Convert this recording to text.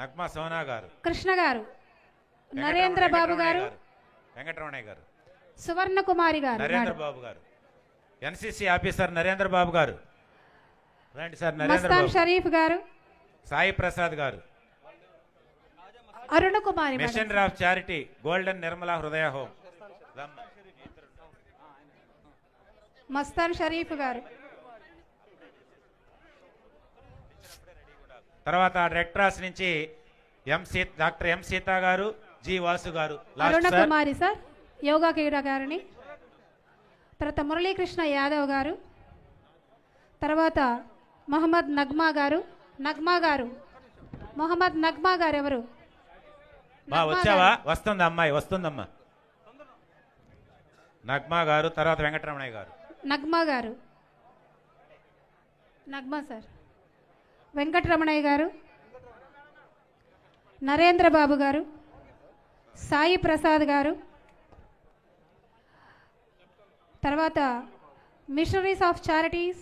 నగ్మా సోనా గారు, కృష్ణ గారు, నరేంద్ర బాబు గారు, వెంకటరమణయ్య గారు, సువర్ణ కుమారి గారు, నరేంద్ర బాబు గారు, ఎన్సిసి ఆఫీసర్ నరేంద్ర బాబు గారు రండి సార్. నరేంద్ర మస్తాన్ బాబు, షరీఫ్ గారు, సాయి ప్రసాద్ గారు, Aruna Kumari madam. Missionary of charity golden Nirmala Hridaya home, Mastan Sharif గారు, తర్వాత రెడ్ క్రాస్ నుంచి డాక్టర్ ఎం సీత గారు, జి వాసు గారు, Aruna last sir. Kumari sir, yoga క్రీడాకారిణి. తర్వాత మురళీకృష్ణ యాదవ్ గారు, తర్వాత మొహమ్మద్ నగ్మా గారు. మొహమ్మద్ నగ్మా గారు ఎవరు? వచ్చావా? వస్తుంది అమ్మాయి, వస్తుందమ్మా. నగ్మా గారు, తర్వాత వెంకటరమణయ్య గారు. నగ్మా సార్, వెంకటరమణయ్య గారు, నరేంద్ర బాబు గారు, సాయి ప్రసాద్ గారు, తర్వాత మిషనరీస్ ఆఫ్ చారిటీస్